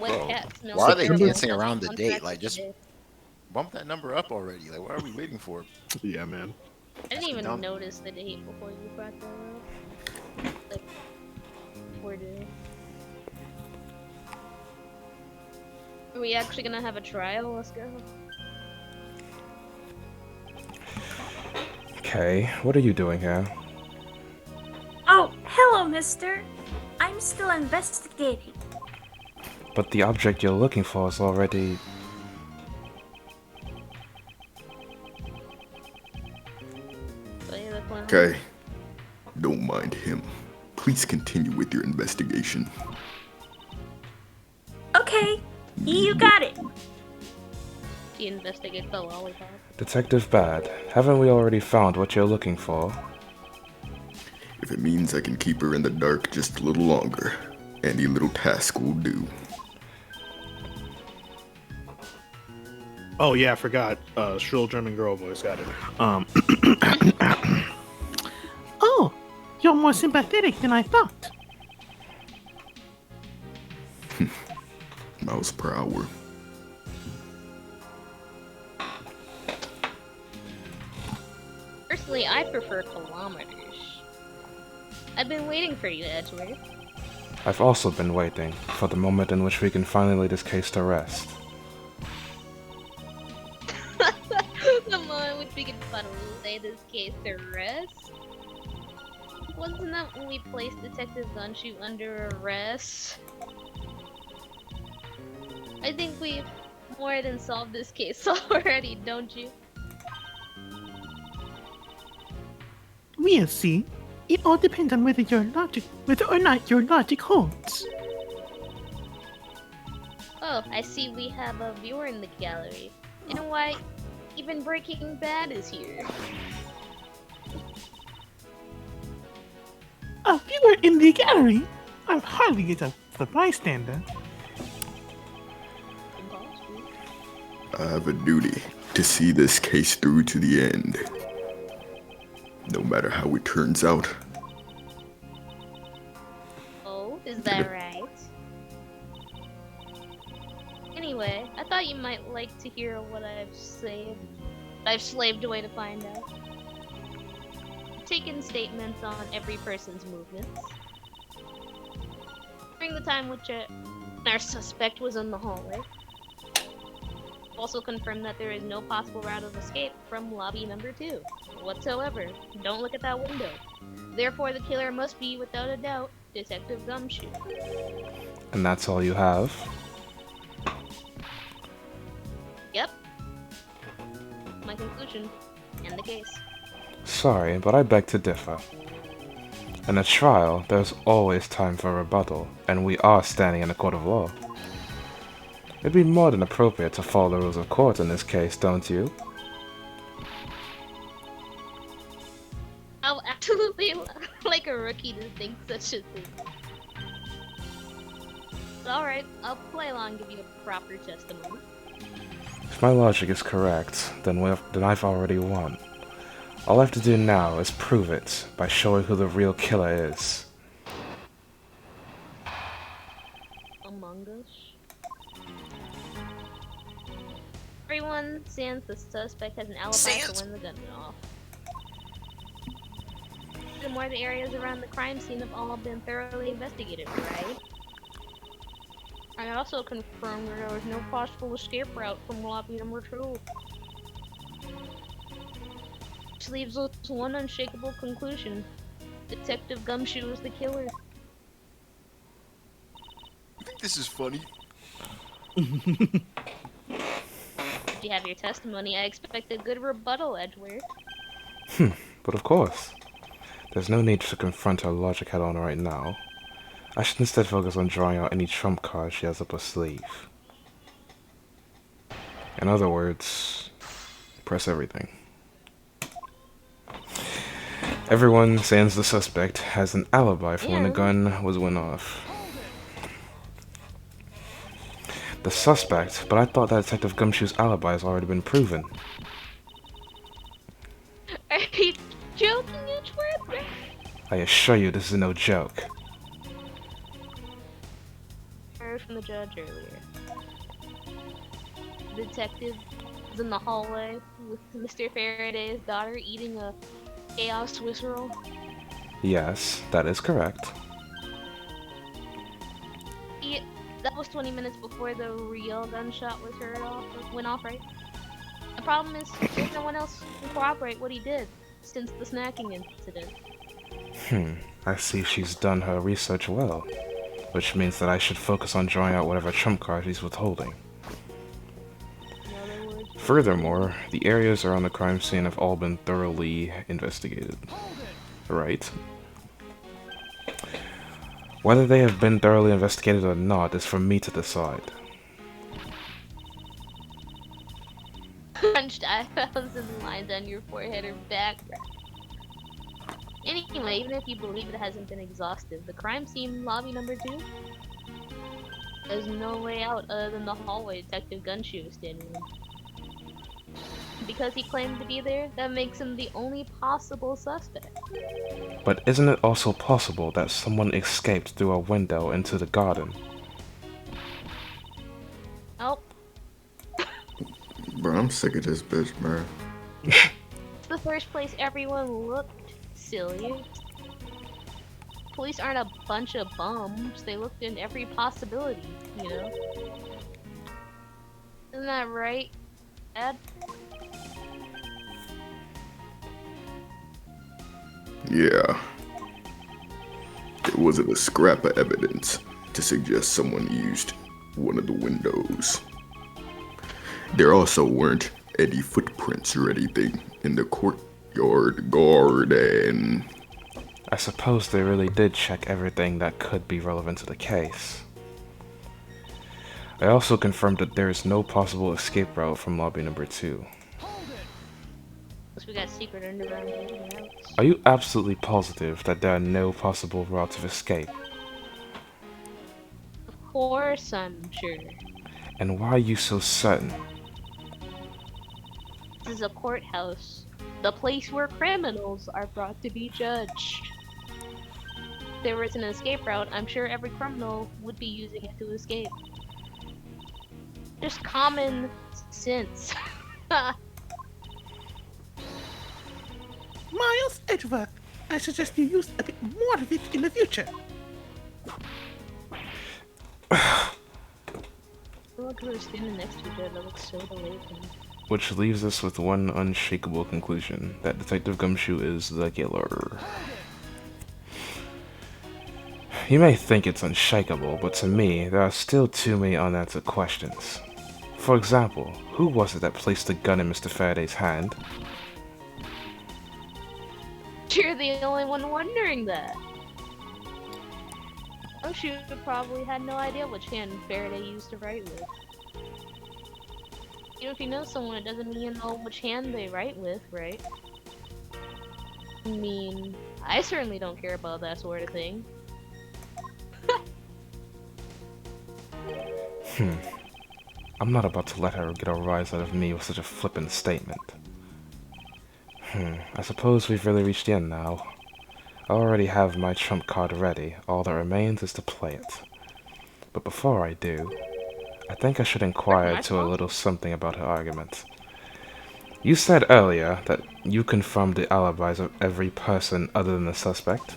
Bro, cat smells why are they terrible. dancing around the Fun date? fact Like, of the just day. bump that number up already. Like, what are we waiting for? Yeah, man. I didn't Just even don't. notice the date before you brought that up. Like, poor day. Are we actually gonna have a trial? Let's go. Okay, what are you doing here? Oh, hello, mister. I'm still investigating. But the object you're looking for is already... Play the clown. Okay. Don't mind him. Please continue with your investigation. Okay, you got it. He investigates the lollipop. Detective Bad, haven't we already found what you're looking for? If it means I can keep her in the dark just a little longer, any little task will do. Oh yeah, I forgot. Shrill German girl voice. Got it. Oh, you're more sympathetic than I thought. Miles per hour. Personally, I prefer kilometers. I've been waiting for you, Edgeworth. I've also been waiting for the moment in which we can finally lay this case to rest. The moment which we can finally lay this case to rest? Wasn't that when we placed Detective Gunshoe under arrest? I think we've more than solved this case already, don't you? We'll see. It all depends on whether or not your logic holds. Oh, I see we have a viewer in the gallery. You know why? Even Breaking Bad is here. A viewer in the gallery? I'm hardly a bystander. I have a duty to see this case through to the end. No matter how it turns out. Oh, is that right? Anyway, I thought you might like to hear what I've slaved away to find out. Taken statements on every person's movements. During the time which our suspect was in the hallway. Also confirmed that there is no possible route of escape from lobby number 2 whatsoever. Don't look at that window. Therefore, the killer must be, without a doubt, Detective Gumshoe. And that's all you have? Yep. My conclusion. And the case. Sorry, but I beg to differ. In a trial, there's always time for rebuttal, and we are standing in a court of law. It'd be more than appropriate to follow the rules of court in this case, don't you? I'll absolutely like a rookie to think such a thing. But alright, I'll play along and give you a proper testimony. If my logic is correct, then I've already won. All I have to do now is prove it by showing who the real killer is. Among Us? Everyone, since the suspect has an alibi for when the gun went off. The more the areas around the crime scene have all been thoroughly investigated, right? I also confirmed that there was no possible escape route from lobby number 2. Which leaves us one unshakable conclusion. Detective Gumshoe is the killer. I think this is funny. If you have your testimony, I expect a good rebuttal, Edgeworth. But of course. There's no need to confront her logic head-on right now. I should instead focus on drawing out any trump cards she has up her sleeve. In other words, press everything. Everyone, sans the suspect, has an alibi for when the gun went off. The suspect? But I thought that Detective Gumshoe's alibi has already been proven. Are you joking, Edgeworth? I assure you this is no joke. heard from the judge earlier. The detective was in the hallway with Mr. Faraday's daughter eating a chaos Swiss roll. Yes, that is correct. That was 20 minutes before the real gunshot went off, right? The problem is, there's no one else who can corroborate what he did since the snacking incident. I see she's done her research well, which means that I should focus on drawing out whatever trump card she's withholding. In other words, Furthermore, the areas around the crime scene have all been thoroughly investigated. Right? Whether they have been thoroughly investigated or not is for me to decide. crunched eyebrows and lines on your forehead are background. Anyway, even if you believe it hasn't been exhaustive, the crime scene lobby number 2? There's no way out other than the hallway Detective Gunshoe was standing in. Because he claimed to be there, that makes him the only possible suspect. But isn't it also possible that someone escaped through a window into the garden? Oh, Bro, I'm sick of this bitch, man. it's the first place everyone looked, silly. Police aren't a bunch of bums, they looked in every possibility, you know? Isn't that right, Ed? Yeah. There wasn't a scrap of evidence to suggest someone used one of the windows. There also weren't any footprints or anything in the courtyard garden. I suppose they really did check everything that could be relevant to the case. I also confirmed that there is no possible escape route from lobby number 2. Unless we got secret underground routes. Are you absolutely positive that there are no possible routes of escape? Of course I'm sure. And why are you so certain? This is a courthouse. The place where criminals are brought to be judged. If there was an escape route, I'm sure every criminal would be using it to escape. Just common sense. Miles Edgeworth, I suggest you use a bit more of it in the future. Look, we're standing next to each other. That looks so delayed. Which leaves us with one unshakable conclusion, that Detective Gumshoe is the killer. You may think it's unshakable, but to me, there are still too many unanswered questions. For example, who was it that placed the gun in Mr. Faraday's hand? You're the only one wondering that. Gumshoe probably had no idea which hand Faraday used to write with. Even if you know someone, it doesn't mean you know which hand they write with, right? I mean, I certainly don't care about that sort of thing. I'm not about to let her get a rise out of me with such a flippant statement. I suppose we've really reached the end now. I already have my trump card ready, all that remains is to play it. But before I do, I think I should inquire into a little something about her argument. You said earlier that you confirmed the alibis of every person other than the suspect.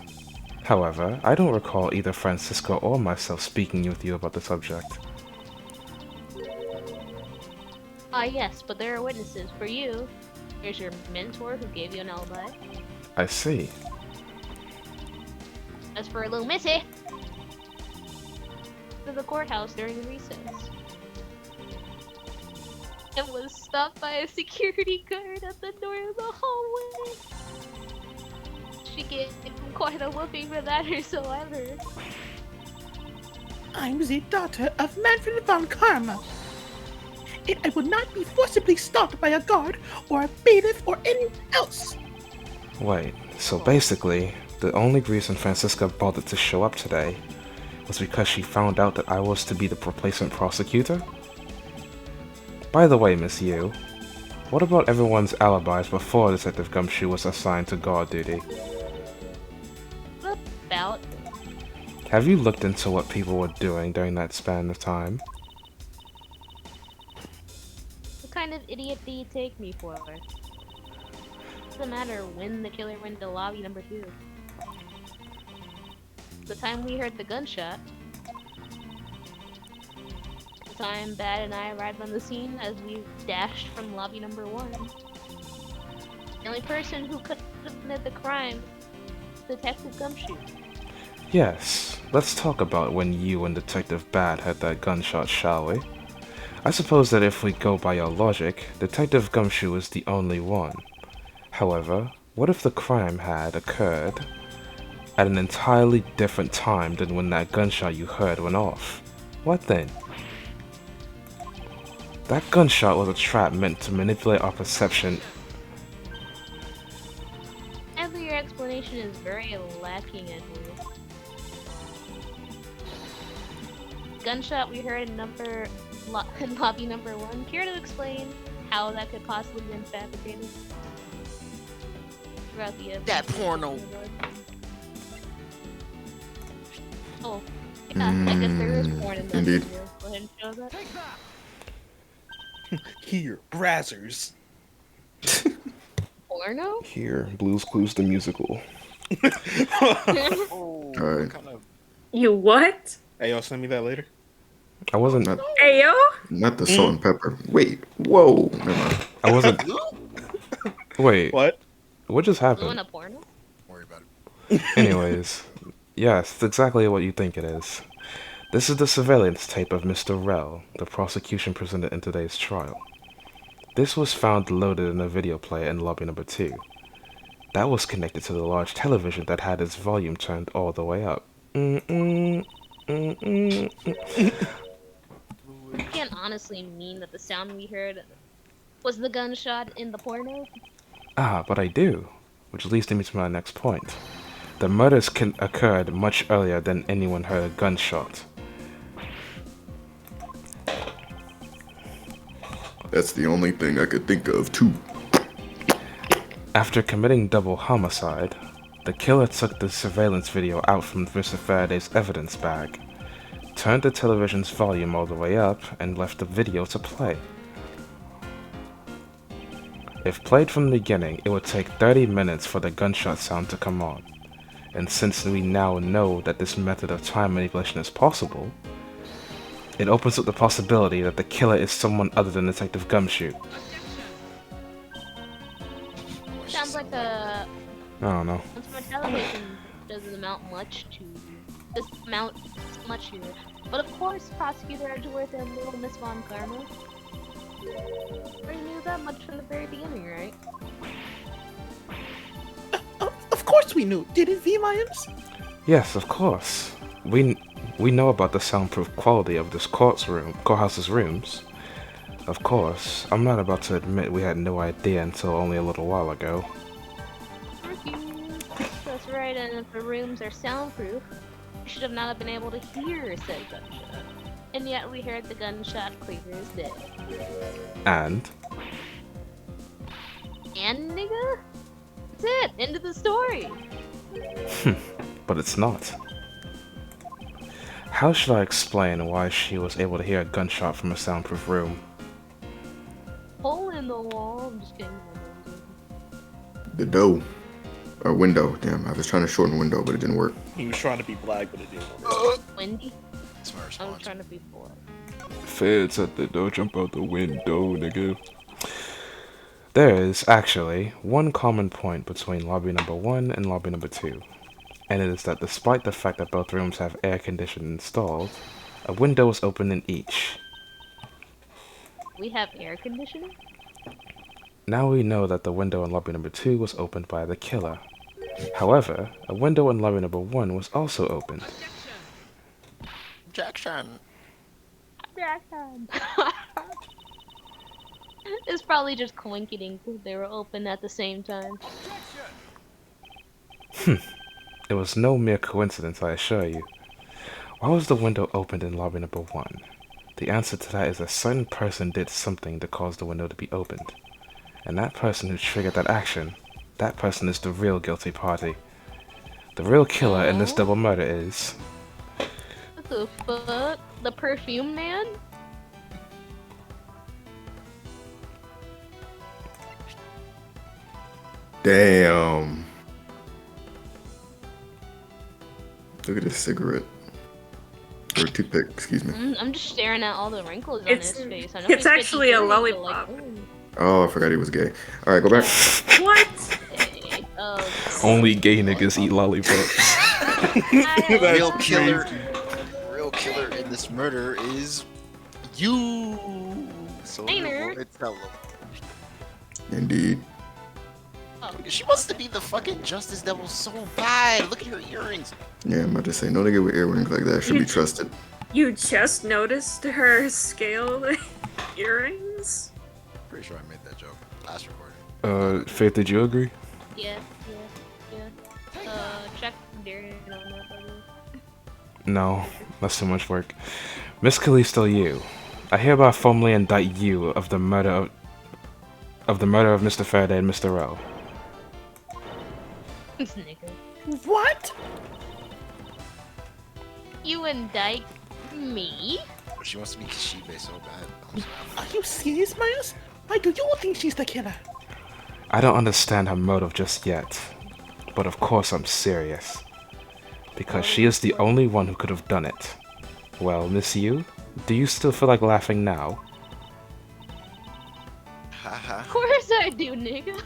However, I don't recall either Francisco or myself speaking with you about the subject. Yes, but there are witnesses. For you, here's your mentor who gave you an alibi. I see. As for little Missy, to the courthouse during recess. It was stopped by a security guard at the door of the hallway. She gave him quite a whooping for that whosoever. I'm the daughter of Manfred von Karma. And I would not be forcibly stopped by a guard or a bailiff or anyone else. Wait, so basically, the only reason Francisca bothered to show up today was because she found out that I was to be the replacement prosecutor? By the way, Miss Yu, what about everyone's alibis before Detective Gumshoe was assigned to guard duty? About Have you looked into what people were doing during that span of time? What kind of idiot do you take me for? Doesn't matter when the killer went to lobby number 2. The time we heard the gunshot. The time Bad and I arrived on the scene as we dashed from lobby number 1. The only person who could have committed the crime was Detective Gumshoe. Yes, let's talk about when you and Detective Bad had that gunshot, shall we? I suppose that if we go by your logic, Detective Gumshoe is the only one. However, what if the crime had occurred at an entirely different time than when that gunshot you heard went off? What then? That gunshot was a trap meant to manipulate our perception. Every your explanation is very lacking, Edgeworth. Gunshot we heard in lobby number 1. Care to explain how that could possibly have been fabricated? Throughout the episode. That porno. Oh, yeah, I guess there is porn in that Indeed. video. Go ahead and show that. Here, Brazzers. Porno? Here, Blue's Clues the musical. Oh, Alright. kind of. You what? Hey, y'all send me that later. I wasn't. Ayo? Not the salt and pepper. Wait, whoa. Never mind. I wasn't. Wait, What? what just Blue in happened? a porno? Don't worry about it. Anyways, yes, it's exactly what you think it is. This is the surveillance tape of Mr. Rell, the prosecution presented in today's trial. This was found loaded in a video player in lobby number 2. That was connected to the large television that had its volume turned all the way up. You can't honestly mean that the sound we heard was the gunshot in the porno? Ah, but I do, which leads me to my next point. The murders occurred much earlier than anyone heard a gunshot. That's the only thing I could think of, too. After committing double homicide, the killer took the surveillance video out from Mr. Faraday's evidence bag, turned the television's volume all the way up, and left the video to play. If played from the beginning, it would take 30 minutes for the gunshot sound to come on. And since we now know that this method of time manipulation is possible, it opens up the possibility that the killer is someone other than Detective Gumshoe. Sounds like a I don't know. consumer television doesn't amount much to this amount much here. But of course, Prosecutor Edgeworth and Little Miss Von Karma already knew that much from the very beginning, right? Of course we knew, didn't we, Miles? Yes, of course. We know about the soundproof quality of this courthouse's rooms. Of course, I'm not about to admit we had no idea until only a little while ago. That's right, and if the rooms are soundproof, we should have not been able to hear said gunshot. And yet we heard the gunshot clear as day. And And nigga? That's it! End of the story! but it's not. How should I explain why she was able to hear a gunshot from a soundproof room? Hole in the wall. I'm just kidding. The door. Or window. Damn, I was trying to shorten window, but it didn't work. He was trying to be black, but it didn't work. Wendy? That's my I'm response. trying to be bored. Feds at the door, jump out the window, nigga. There is, actually, one common point between lobby number 1 and lobby number 2. And it is that despite the fact that both rooms have air conditioning installed, a window is open in each. We have air conditioning? Now we know that the window in lobby number 2 was opened by the killer. However, a window in lobby number 1 was also opened. Jackson. Jackson. It's probably just coincidence that they were open at the same time. It was no mere coincidence, I assure you. Why was the window opened in lobby number 1? The answer to that is a certain person did something to cause the window to be opened. And that person who triggered that action, that person is the real guilty party. The real killer in this double murder is The fuck? The perfume man? Damn. Look at this cigarette. Or toothpick, excuse me. I'm just staring at all the wrinkles on It's- his face. I know it's he's actually a 53, but, lollipop. Like, ooh. Oh, I forgot he was gay. Alright, go back. What? Hey, oh, Only gay niggas eat lollipops. I Real love killer. that. Real killer in this murder is you. So Hey, nerd. you tell him. Indeed. She wants to be the fucking justice devil so bad. Look at her earrings. Yeah, I'm about to say, no nigga with earrings like that should be trusted. You just noticed her scale earrings? Pretty sure I made that joke last recording. Faith, did you agree? Yeah. Check Darien on that, buddy. No, that's too much work. Miss Callisto, you. I hereby formally indict you of the murder of Mr. Faraday and Mr. Rowe. This nigga. What? You indict me? She wants to be Kishibe so bad. Are you serious, Miles? Why do you think she's the killer? I don't understand her motive just yet, but of course I'm serious. Because she is the only one who could have done it. Well, Miss Yu, do you still feel like laughing now? Of course I do, nigga.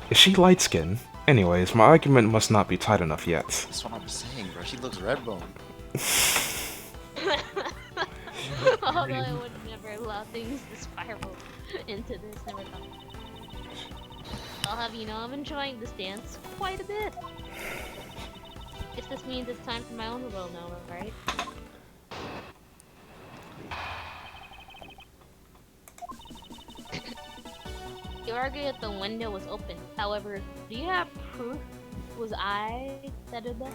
Is she light-skinned? Anyways, my argument must not be tight enough yet. That's what I'm saying, bro. She looks red bone. Although I would never allow things to spiral into this. Never thought. I'll have you know I'm enjoying this dance quite a bit. Guess this means it's time for my own role now, right? You argue that the window was open. However, do you have proof it was I that did that?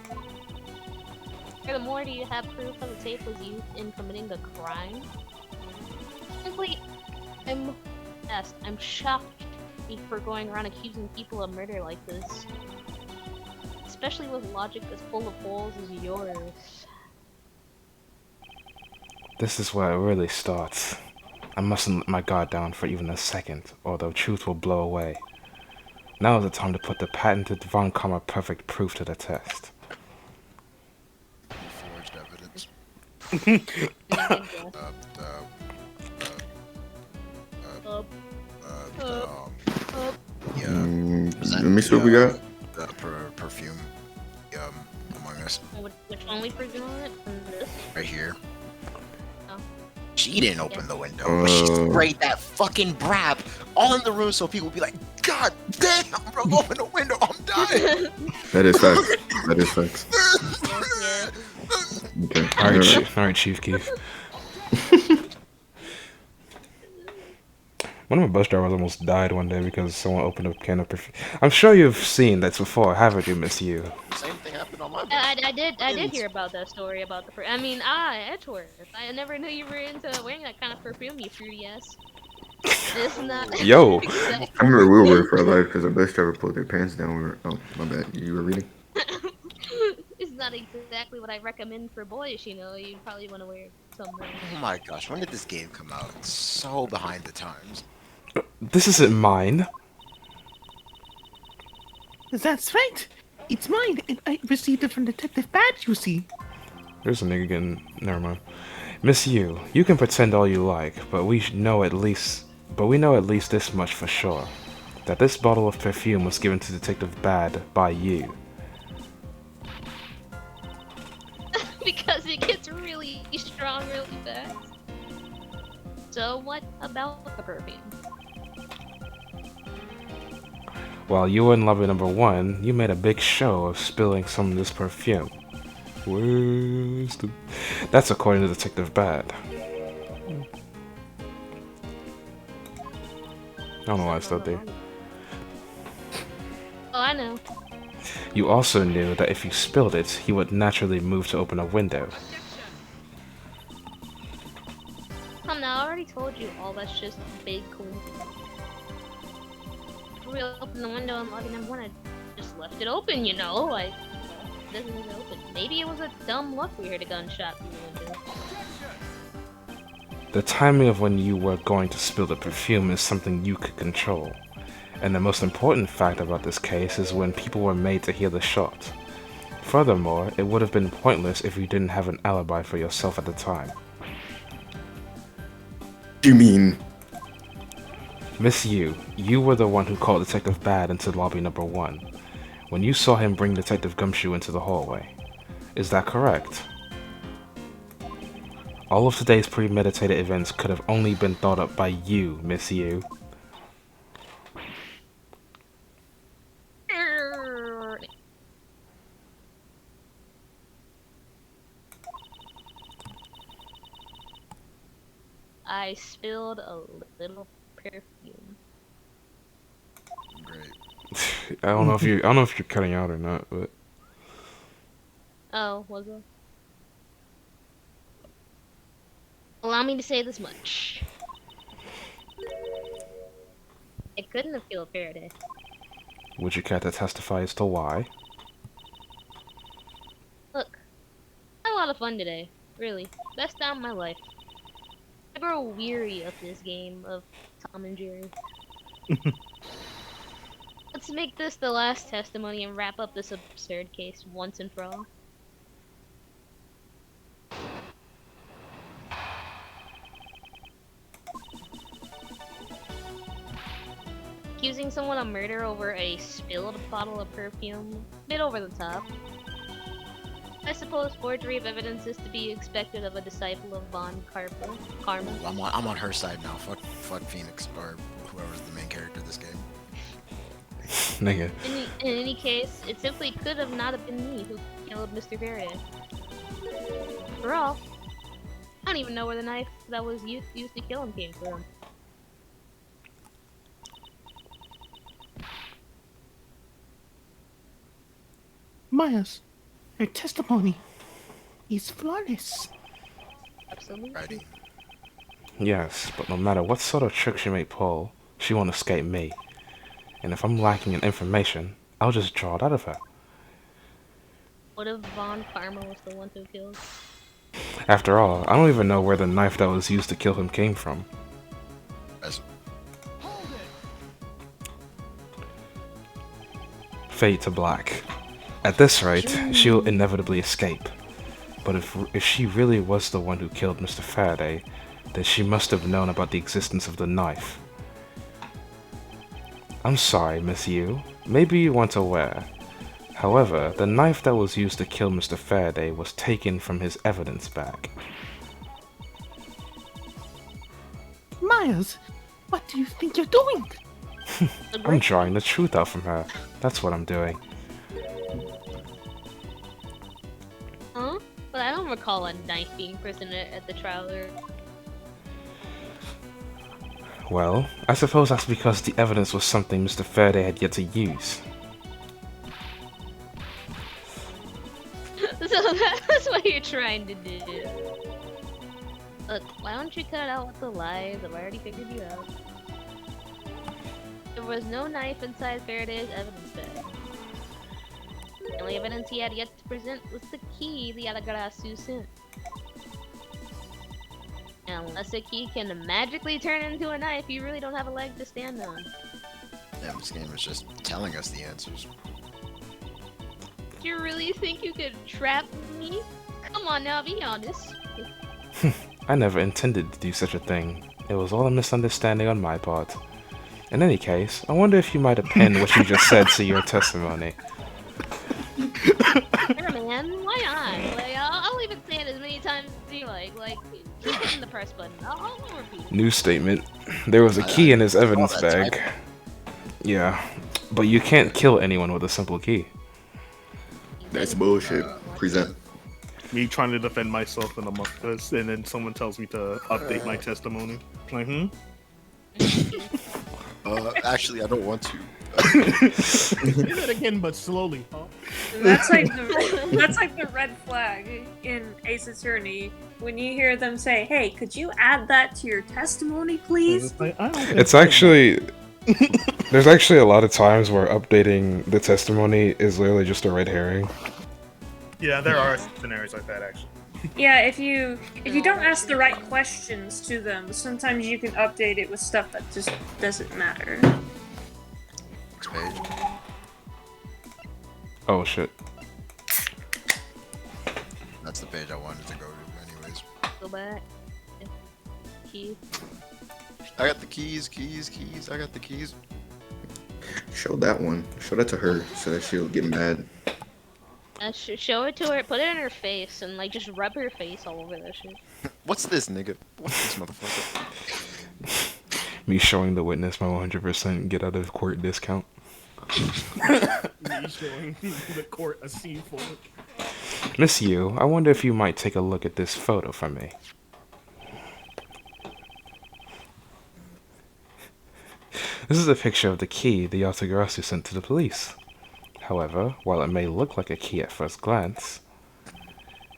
Furthermore, do you have proof that the tape was used in committing the crime? Simply, I'm shocked for going around accusing people of murder like this. Especially with logic as full of holes as yours. This is where it really starts. I mustn't let my guard down for even a second, or the truth will blow away. Now is the time to put the patented Von Karma perfect proof to the test. Forged evidence. Yeah. Let me see what we got. The perfume. Among Us. Which one we presume it from this? Right here. Oh. She didn't open the window, but she sprayed that fucking brap all in the room so people would be like, God damn, bro, open the window, I'm dying. That is facts. That is facts. Yeah. Okay. Alright, Chief Keef. One of my bus drivers almost died one day because someone opened a can of perfume. I'm sure you've seen that before, haven't you, Miss Yu? Same thing happened on my bus. I did hear about that story about the Edgeworth. I never knew you were into wearing that kind of perfume, you fruity ass. It's not. Yo. I remember we were worried for our life because our bus driver pulled their pants down. We were, oh, my bad. You were reading? It's not exactly what I recommend for boys, you know. You probably want to wear something. Oh my gosh, when did this game come out? It's so behind the times. This isn't mine. That's right. It's mine, and I received it from Detective Badge, you see. There's a nigga getting. Never mind. Miss Yu, you can pretend all you like, but we know at least this much for sure: that this bottle of perfume was given to Detective Bad by you. Because it gets really strong really fast. So what about the perfume? While you were in lobby number 1, you made a big show of spilling some of this perfume. Where's the... That's according to Detective Bad. I don't know why I stood there. Oh, I know. You also knew that if you spilled it, he would naturally move to open a window. Come now, I already told you all that's just big coincidence. If we opened the window and logged in one, I just left it open, you know, like... doesn't even open. Maybe it was a dumb luck we heard a gunshot through the window. The timing of when you were going to spill the perfume is something you could control. And the most important fact about this case is when people were made to hear the shot. Furthermore, it would have been pointless if you didn't have an alibi for yourself at the time. You mean... Miss Yu, you were the one who called Detective Bad into lobby number 1, when you saw him bring Detective Gumshoe into the hallway. Is that correct? All of today's premeditated events could have only been thought up by you, Miss Yu. I spilled a little perfume. Great. I don't know if you're cutting out or not, but Oh, was it? Allow me to say this much. It couldn't have killed Faraday. would you care to testify as to why? Look, I had a lot of fun today. Really. Best time of my life. I grow weary of this game of Tom and Jerry. Let's make this the last testimony and wrap up this absurd case once and for all. Accusing someone of murder over a spilled bottle of perfume? Bit over the top. I suppose forgery of evidence is to be expected of a disciple of Von Karma. I'm on her side now. Fuck Phoenix or whoever's the main character of this game. Nigga. In any case, it simply could have not have been me who killed Mr. Faraday. For all, I don't even know where the knife that was used to kill him came from. Myers, her testimony is flawless. Absolutely. Righty. Yes, but no matter what sort of trick she may pull, she won't escape me. And if I'm lacking in information, I'll just draw it out of her. What if Von Karma was the one who killed? After all, I don't even know where the knife that was used to kill him came from. As Fade to black. At this rate, she'll inevitably escape. But if she really was the one who killed Mr. Faraday, then she must have known about the existence of the knife. I'm sorry, Miss Yu. Maybe you weren't aware. However, the knife that was used to kill Mr. Faraday was taken from his evidence bag. Myers, what do you think you're doing? I'm drawing the truth out from her. That's what I'm doing. Huh? But I don't recall a knife being present at the trial. Well, I suppose that's because the evidence was something Mr. Faraday had yet to use. So that's what you're trying to do. Look, why don't you cut out with the lies? I've already figured you out. There was no knife inside Faraday's evidence bag. The only evidence he had yet to present was the key the Alagrasu sent. And unless a key can magically turn into a knife, you really don't have a leg to stand on. damn, this game is just telling us the answers. You really think you could trap me? Come on now, be honest. I never intended to do such a thing. It was all a misunderstanding on my part. In any case, I wonder if you might append what you just said to your testimony. Sure, man, why not? Like, I'll even say it as many times as you like. Like, keep hitting the press button. I'll repeat it. New statement. There was a key in his evidence Oh, that's bag. Yeah, but you can't kill anyone with a simple key. That's bullshit. Present. Me trying to defend myself in amongst us, and then someone tells me to update my testimony. Like, Actually, I don't want to. Say that again, but slowly. Huh? That's like the red flag in Ace Attorney when you hear them say, "Hey, could you add that to your testimony, please?" It's like, I don't think It's so. actually... There's actually a lot of times where updating the testimony is literally just a red herring. Yeah, there are scenarios like that actually. Yeah, if you don't ask the right questions to them, sometimes you can update it with stuff that just doesn't matter. Next page. Oh shit. That's the page I wanted to go to, anyways. Go back. Keys. I got the keys. I got the keys. Show that one. Show that to her so that she'll get mad. Show it to her. Put it in her face and like just rub her face all over that shit. What's this, nigga? What's this motherfucker? Me showing the witness my 100% get out of court discount. Me showing the court a scene for it. Miss Yu, I wonder if you might take a look at this photo for me. This is a picture of the key the Yatagarasu sent to the police. However, while it may look like a key at first glance,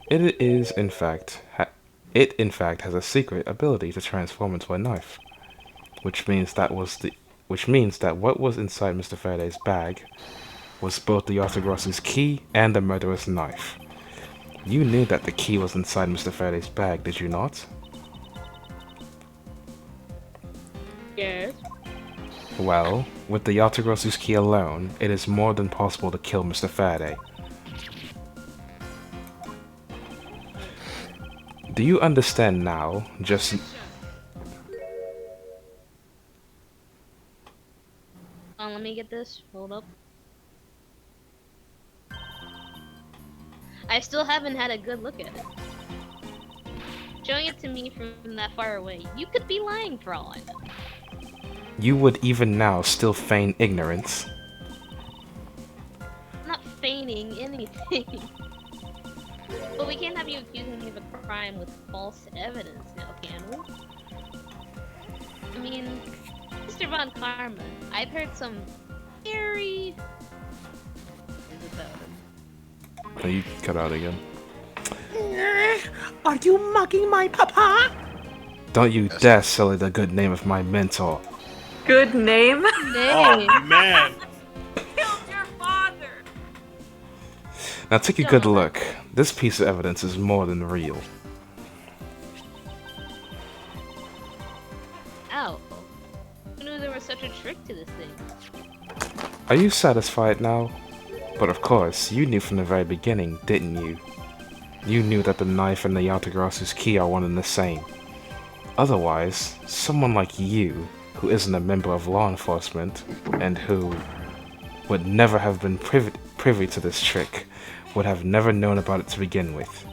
it in fact has a secret ability to transform into a knife, which means that what was inside Mr. Faraday's bag was both the Yatagarasu's key and the murderer's knife. You knew that the key was inside Mr. Faraday's bag, did you not? Yes. Well, with the Yatagarasu's key alone, it is more than possible to kill Mr. Faraday. Do you understand now? Just... Let me get this. Hold up. I still haven't had a good look at it. Showing it to me from that far away, you could be lying for all I know. You would even now still feign ignorance. I'm not feigning anything. But we can't have you accusing me of a crime with false evidence now, can we? I mean, Mr. Von Karma, I've heard some scary things about him. Oh, you cut out again. Are you mugging my papa? Don't you dare sully the good name of my mentor. Good name? Oh man. Killed your father! Now take a good look. This piece of evidence is more than real. Ow. Who knew there was such a trick to this thing? Are you satisfied now? But of course, you knew from the very beginning, didn't you? You knew that the knife and the Yatagarasu's key are one and the same. Otherwise, someone like you, who isn't a member of law enforcement, and who would never have been privy to this trick, would have never known about it to begin with.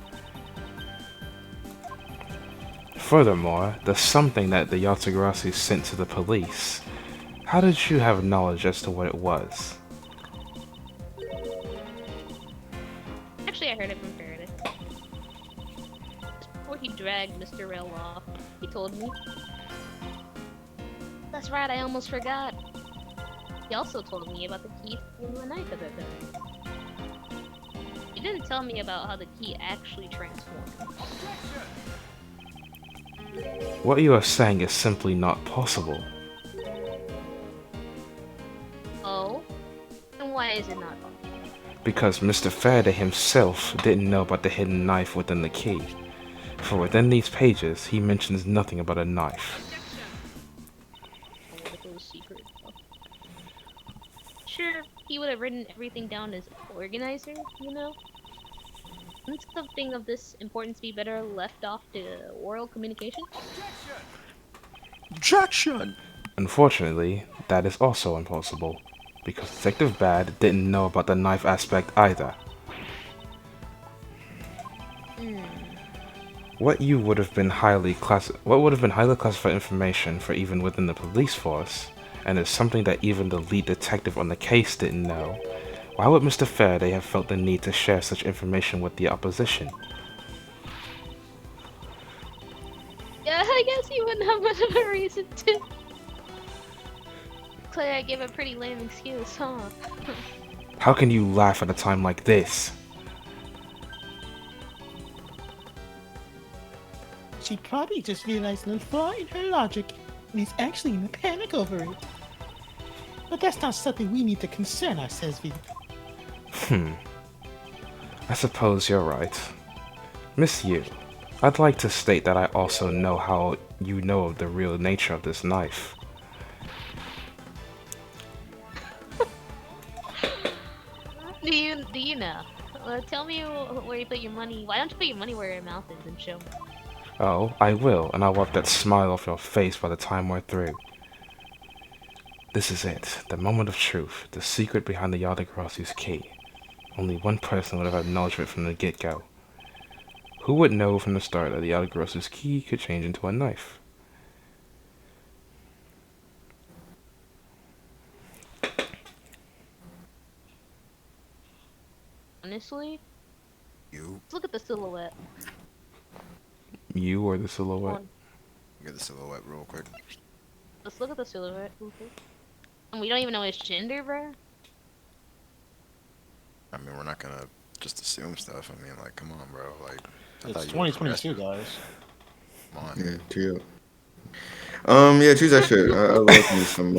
Furthermore, the something that the Yatagarasu sent to the police, how did you have knowledge as to what it was? Actually, I heard it from Faraday. Just before he dragged Mr. Rail off, he told me. That's right, I almost forgot. He also told me about the key to the knife at that time. He didn't tell me about how the key actually transformed. What you are saying is simply not possible. Oh? And why is it not possible? Because Mr. Faraday himself didn't know about the hidden knife within the key. For within these pages, he mentions nothing about a knife. Sure, he would have written everything down as organizer, you know? Wouldn't something of this importance be better left off to oral communication? Objection! Unfortunately, that is also impossible, because Detective Bad didn't know about the knife aspect either. What would have been highly classified information for even within the police force, and is something that even the lead detective on the case didn't know. Why would Mr. Faraday have felt the need to share such information with the opposition? Yeah, I guess he wouldn't have much of a reason to. Claire, I gave a pretty lame excuse, huh? How can you laugh at a time like this? She probably just realized a little flaw in her logic and is actually in a panic over it. But that's not something we need to concern ourselves with. I suppose you're right. Miss Yu, I'd like to state that I also know how you know of the real nature of this knife. Do you know? Tell me where you put your money. Why don't you put your money where your mouth is and show me? Oh, I will, and I'll wipe that smile off your face by the time we're through. This is it, the moment of truth, the secret behind the Yatagarasu's key. Only one person would have acknowledged it from the get-go. Who would know from the start that the Yatagarasu's key could change into a knife? Honestly, You let's look at the silhouette. You or the silhouette? get the silhouette real quick. Let's look at the silhouette real quick. And we don't even know his gender, bro. I mean, we're not gonna just assume stuff. I mean, like, come on, bro. Like, I It's thought you were 2022, progressive. guys. Come on. Yeah, chill. Yeah, choose that shit. I love me some,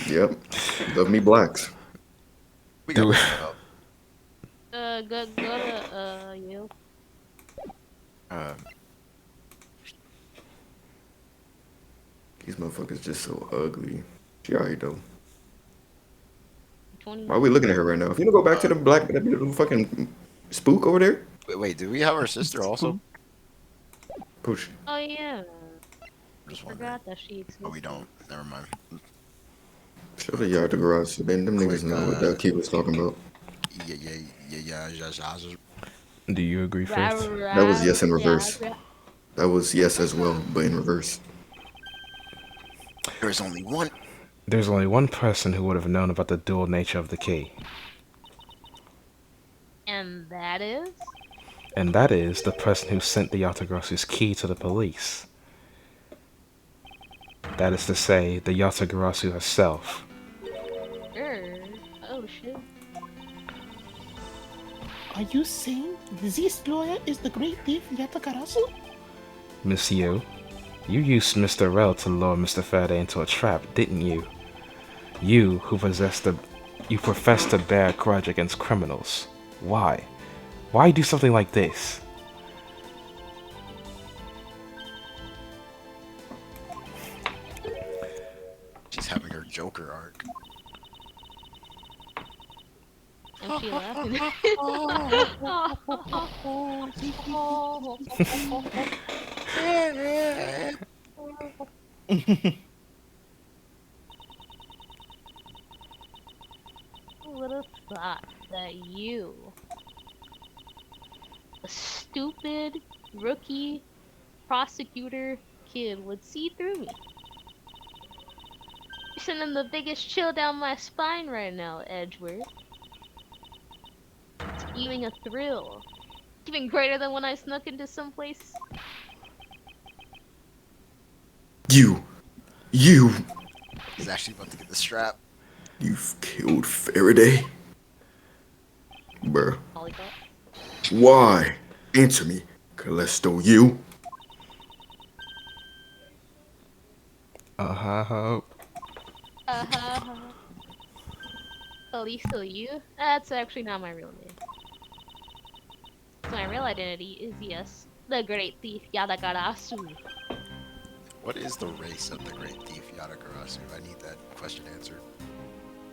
yep. Love me blacks. We got Do this it. set up. Go to you. These motherfuckers just so ugly. She alright though. 20. Why are we looking at her right now? If you don't go back to the black, that little fucking spook over there. Wait, do we have our sister also? Push. Oh yeah. Just wondering. Forgot that she existed. Oh, we don't. Never mind. Show the yard the garage. Then them niggas know what that kid was talking about. Yeah. Do you agree first? That was yes in reverse. That was yes as well, but in reverse. There's only one. There's only one person who would have known about the dual nature of the key. And that is? And that is the person who sent the Yatagarasu's key to the police. That is to say, the Yatagarasu herself. Sure. Oh shit. Are you saying this lawyer is the great thief Yatagarasu? Miss Yu, you used Mr. Rel to lure Mr. Faraday into a trap, didn't you? You who you profess to bear a grudge against criminals. Why? Why do something like this? She's having her Joker arc. And she laughing. Who would have thought that you, a stupid rookie prosecutor kid, would see through me? You're sending the biggest chill down my spine right now, Edgeworth. It's giving a thrill. Even greater than when I snuck into someplace. You. He's actually about to get the strap. You've killed Faraday? Bruh. Lollipop. Why? Answer me, Callisto, you? Callisto, you? That's actually not my real name. So my real identity is, yes, the great thief Yatagarasu. What is the race of the great thief Yatagarasu? I need that question answered.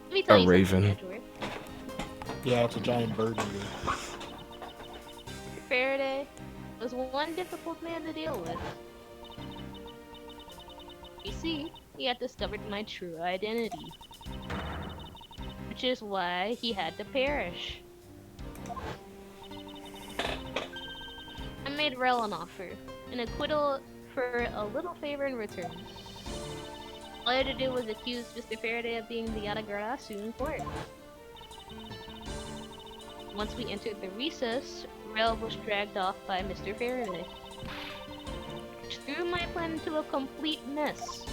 Let me tell A you raven. something, Edgeworth. Yeah, it's a giant bird movie. Faraday was one difficult man to deal with. You see, he had discovered my true identity. Which is why he had to perish. I made Rel an offer, an acquittal for a little favor in return. All I had to do was accuse Mr. Faraday of being the Yatagarasu in court. Once we entered the recess, Rel was dragged off by Mr. Faraday, which threw my plan into a complete mess.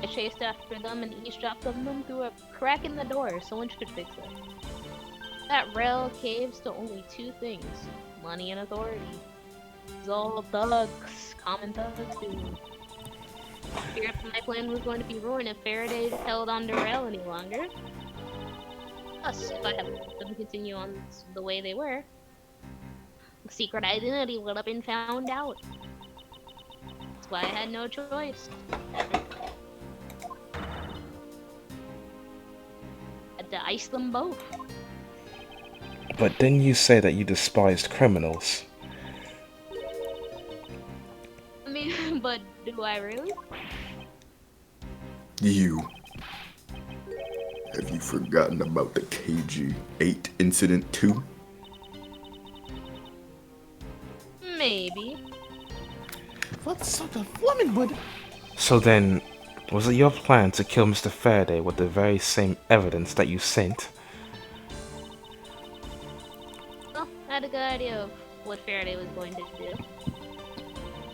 I chased after them and eavesdropped on them through a crack in the door. Someone should fix it. That Rel caves to only two things: money and authority. It's all thugs, common thugs do. Feared my plan was going to be ruined if Faraday held on to Rel any longer. Plus, if I had let them continue on the way they were, the secret identity would have been found out. That's why I had no choice. Had to ice them both. But didn't you say that you despised criminals? I mean, but do I really? You. Have you forgotten about the KG-8 incident too? Maybe. What sort of woman would? So then, was it your plan to kill Mr. Faraday with the very same evidence that you sent? Well, I had a good idea of what Faraday was going to do.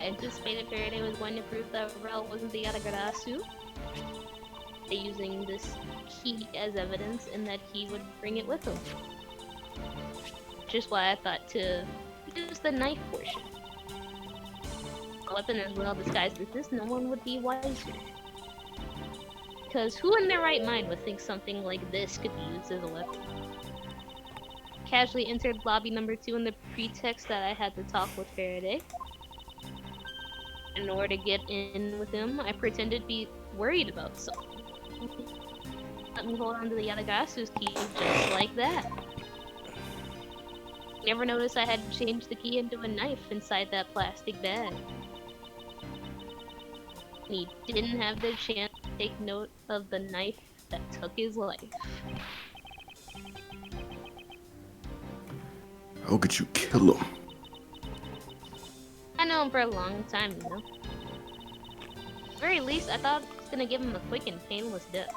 I anticipated Faraday was going to prove that Rel wasn't the Yatagarasu, using this key as evidence, and that he would bring it with him. Which is why I thought to use the knife portion. A weapon as well disguised as this, no one would be wiser. Because who in their right mind would think something like this could be used as a weapon? Casually entered lobby number 2 in the pretext that I had to talk with Faraday. In order to get in with him, I pretended to be worried about something. Let me hold on to the Yatagasu's key just like that. Never noticed I had changed the key into a knife inside that plastic bag. And he didn't have the chance to take note of the knife that took his life. How could you kill him? I know him for a long time, you know. At the very least, I thought it was gonna give him a quick and painless death.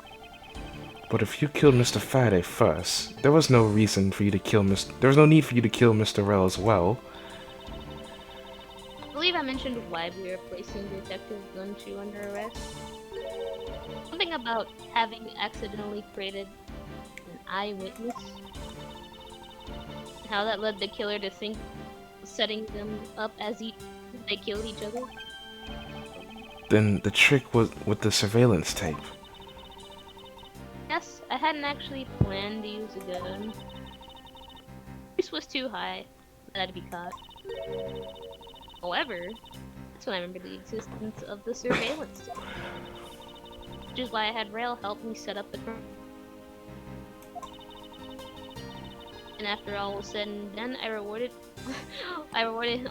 But if you killed Mr. Faraday first, there was no reason for you to kill There was no need for you to kill Mr. Rel as well. I believe I mentioned why we were placing Detective Gunshu under arrest. Something about having accidentally created an eyewitness. How that led the killer to think setting them up as they killed each other. Then the trick was with the surveillance tape. Yes, I hadn't actually planned to use a gun. This was too high for that to be caught. However, that's when I remembered the existence of the surveillance tape. Which is why I had Rail help me set up the crime. And after all was said and done, I rewarded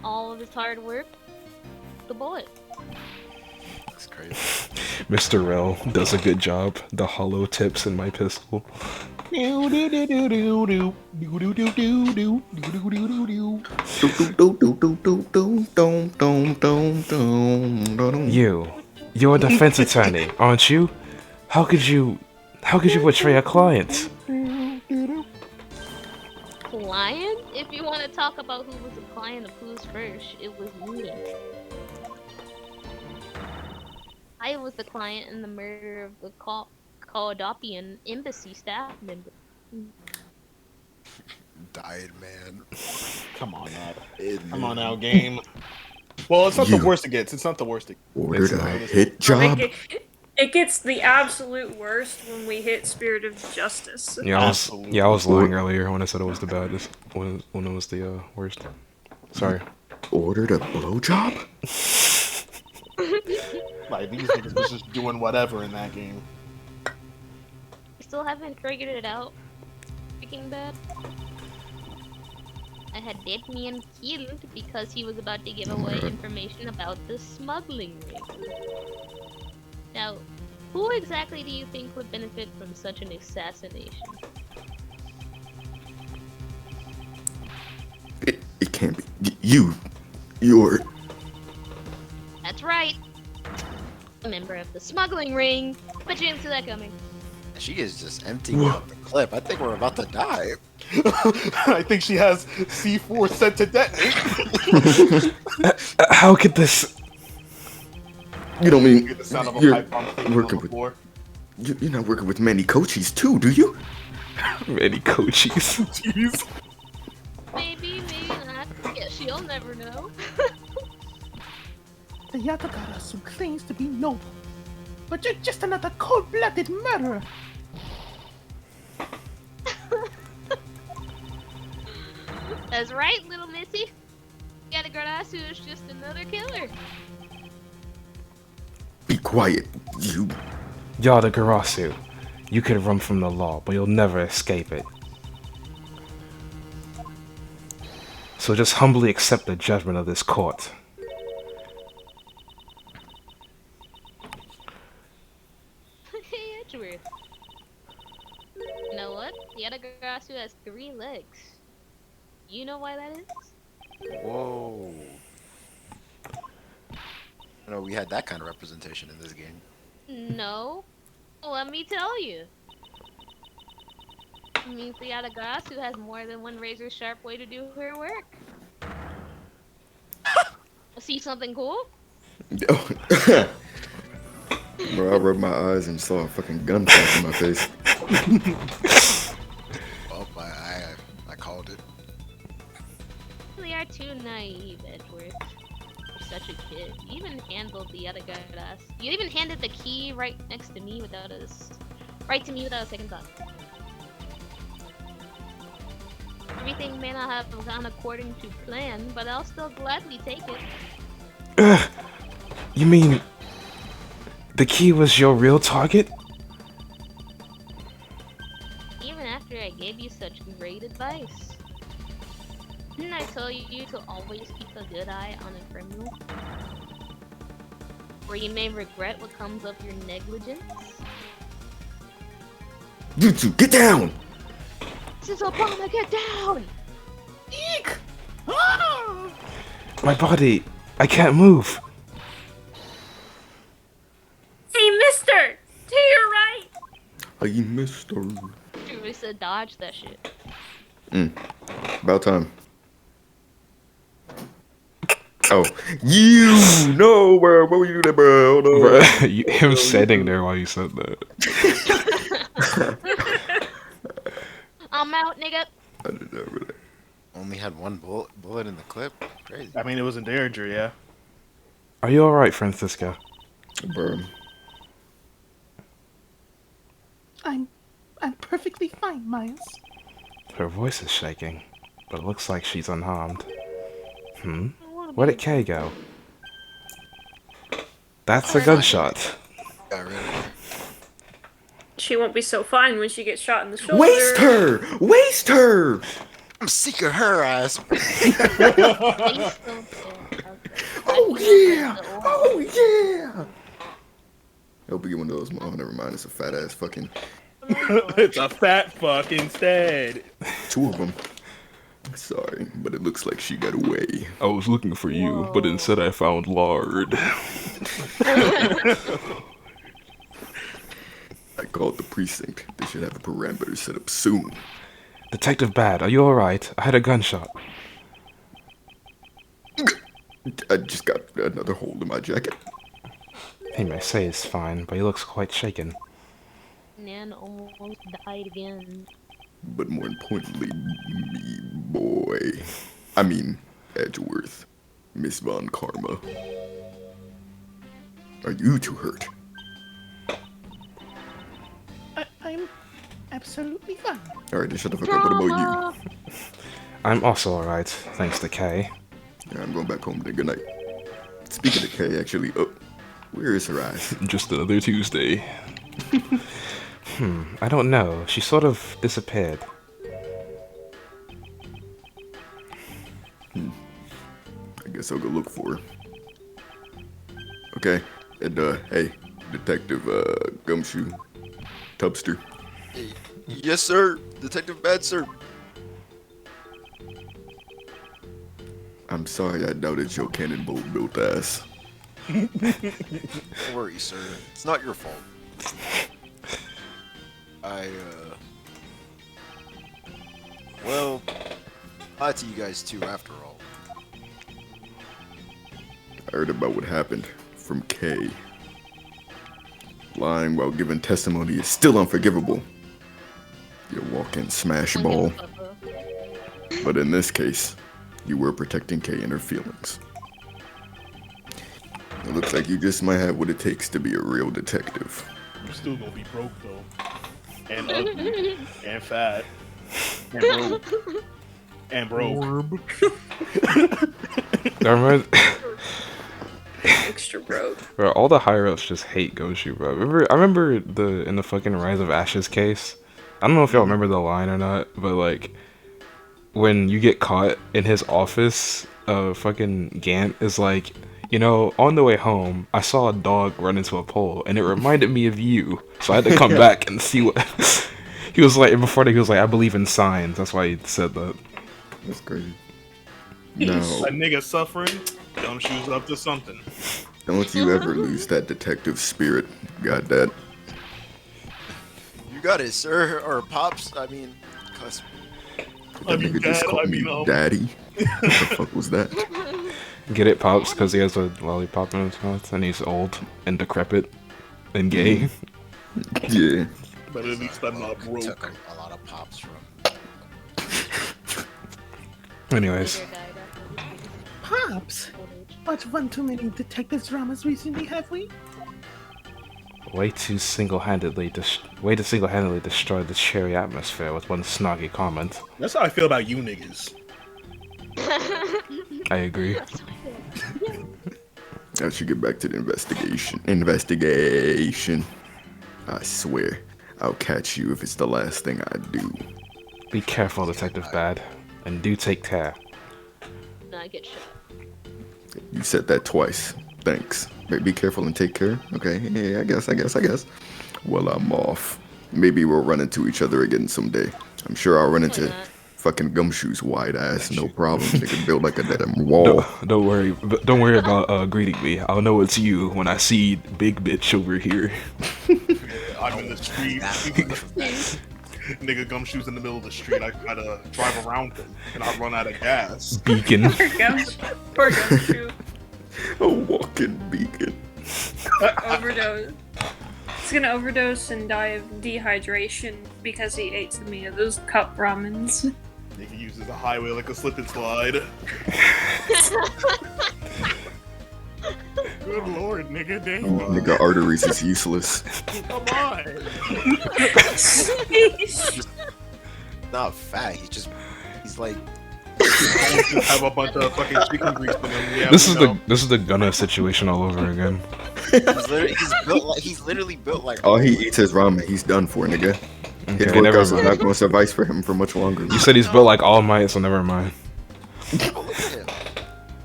all of his hard work with the bullet. That's crazy. Mr. Rel does a good job. The hollow tips in my pistol. You're a defense attorney, aren't you? How could you betray a client? Client? If you want to talk about who was a client of who's first, it was me. I was the client in the murder of the Caudapian embassy staff member. Died, man. Come on now. Come on now, game. Well, it's not the worst it gets. It's not the worst it gets. Ordered a hit job? It gets the absolute worst when we hit Spirit of Justice. Yeah, I was lying earlier when I said it was the baddest. When it was the worst. Sorry. Ordered a blowjob? Like, these niggas was just doing whatever in that game. I still haven't figured it out. Freaking bad. I had Deadman killed because he was about to give away information about the smuggling ring. Now, who exactly do you think would benefit from such an assassination? It can't be. You're... That's right. A member of the smuggling ring. But you didn't see that coming. She is just emptying out the clip. I think we're about to die. I think she has C4 set to detonate. How could this... You don't mean The sound of a you're pipe bomb working with... You're not working with many coaches too, do you? Many coaches. Jeez. Maybe, maybe not. Guess you'll never know. The Yatagarasu claims to be noble, but you're just another cold-blooded murderer. That's right, little missy. Yatagarasu is just another killer. Be quiet, you. Yatagarasu, you can run from the law, but you'll never escape it. So just humbly accept the judgment of this court. Hey, Edgeworth. You know what? Yatagarasu has 3 legs. You know why that is? Whoa. You know, we had that kind of representation in this game. No. Let me tell you. It means the Yatagarasu has more than one razor sharp way to do her work. See something cool? Bro, I rubbed my eyes and saw a fucking gun flash in my face. Oh, I called it. They are too naive, Edgeworth. You're such a kid. You even handled the Yatagarasu. You even handed the key right next to me without a second thought. Everything may not have gone according to plan, but I'll still gladly take it. You mean the key was your real target? Even after I gave you such great advice. Didn't I tell you to always keep a good eye on a criminal? Or you may regret what comes of your negligence? You two, get down! This is Obama, get down! Eek! Ah! My body, I can't move. Hey, mister! To your right! Hey, mister. Teresa, dodge that shit. About time. Oh, you! No, bro. What were you doing, bro? No. Bruh, him sitting there while you said that. I'm out, nigga. I did that really. Only had one bullet in the clip. Crazy. I mean, it was in danger, yeah. Are you alright, Francisca? Bro. I'm perfectly fine, Miles. Her voice is shaking, but it looks like she's unharmed. Where did Kay go? That's a gunshot. Got rid of her. She won't be so fine when she gets shot in the shoulder. Waste her! Waste her! I'm sick of her ass. Oh yeah! Oh yeah! I hope we get one of those. Oh, never mind. It's a fat ass fucking. It's a fat fuck instead. 2 of them. Sorry, but it looks like she got away. I was looking for you, but instead I found lard. I called the precinct. They should have the parameters set up soon. Detective Bad, are you alright? I had a gunshot. I just got another hole in my jacket. He may say he's fine, but he looks quite shaken. Nan almost died again. But more importantly, me boy. I mean, Edgeworth. Miss Von Karma. Are you too hurt? I'm absolutely fine. Alright, then shut the fuck up. What about you? I'm also alright, thanks to Kay. Yeah, I'm going back home then. Good night. Speaking of Kay, actually, where is her eyes? Just another Tuesday. I don't know. She sort of disappeared. I guess I'll go look for her. Okay, and hey, Detective Gumshoe, Tubster. Yes, sir. Detective Bad, sir. I'm sorry I doubted your cannonball built ass. Don't worry, sir. It's not your fault. Well, lied to you guys too, after all. I heard about what happened from Kay. Lying while giving testimony is still unforgivable. You walk-in smash ball. But in this case, you were protecting Kay and her feelings. It looks like you just might have what it takes to be a real detective. You're still gonna be broke though. And ugly. And fat. And broke. And bro. I remember, Extra broke. bro, all the higher ups just hate Goshu, bro. I remember in the fucking Rise of Ashes case. I don't know if y'all remember the line or not, but like when you get caught in his office, fucking Gant is like, you know, on the way home, I saw a dog run into a pole, and it reminded me of you. So I had to come back and see what he was like. Before that, he was like, I believe in signs. That's why he said that. That's crazy. No, That nigga suffering, Gumshoe's up to something. don't you ever lose that detective spirit. Got that? You got it, sir, or pops. I mean, cuz. That nigga just called me daddy. What the fuck was that? Get it, Pops, because he has a lollipop in his mouth, and he's old and decrepit and gay. Yeah. But at least I'm not broke. Took a lot of pops from. Anyways, Pops! Watched one too many detective dramas recently, have we? way to single-handedly destroy the cheery atmosphere with one snoggy comment. That's how I feel about you niggas. I agree. I should get back to the investigation. I swear, I'll catch you if it's the last thing I do. Be careful, Detective Bad, and do take care. No, I get shot. You said that twice. Thanks. Be careful and take care. Okay, yeah, I guess. Well, I'm off. Maybe we'll run into each other again someday. I'm sure I'll run into fucking Gumshoe's wide ass, no problem. They can build like a damn wall. Don't worry about greeting me. I'll know it's you when I see big bitch over here. I'm in the street. Nigga Gumshoe's in the middle of the street. I try to drive around him, and I run out of gas. Beacon. Poor Gumshoe. A walking beacon. Overdose. He's gonna overdose and die of dehydration because he ate so many of those cup ramens. Nigga uses a highway like a slip and slide. Good lord, nigga, damn. Nigga, arteries is useless. Come on. Not fat. He's like. Have a bunch of fucking chicken grease in them. Yeah, This is the Gunna situation all over again. He's literally built like. All he eats is ramen. He's done for, nigga. His Okay, never workouts are mind. not going to suffice for him for much longer. You said he's built like All Might, so never mind. Oh, look at him.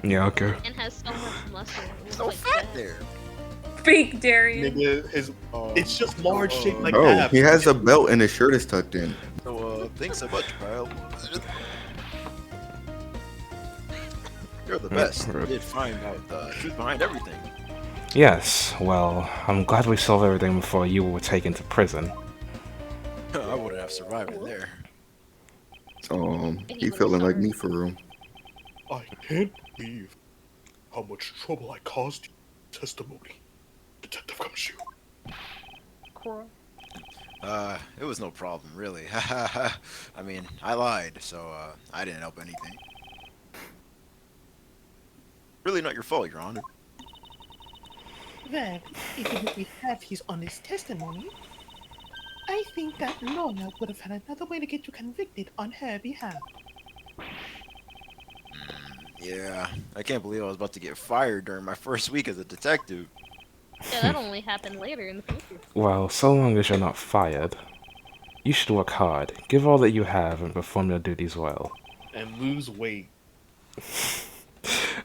Yeah, okay. And has so much muscle. There's no fat there. Big Darian. Nigga, it's just large shaped like Oh, abs. he has a belt and his shirt is tucked in. So, thanks so much, Kyle. You're the best. You did find out the truth behind everything. Yes, well, I'm glad we solved everything before you were taken to prison. I wouldn't have survived in there. He feeling like me for real. I can't believe how much trouble I caused you. Testimony, Detective Gumshoe. It was no problem, really. I mean, I lied, so, I didn't help anything. Really not your fault, Your Honor. Well, even if we have his honest testimony, I think that Lorna would have had another way to get you convicted on her behalf. Yeah, I can't believe I was about to get fired during my first week as a detective. Yeah, that only happened later in the future. Well, so long as you're not fired, you should work hard, give all that you have, and perform your duties well. And lose weight.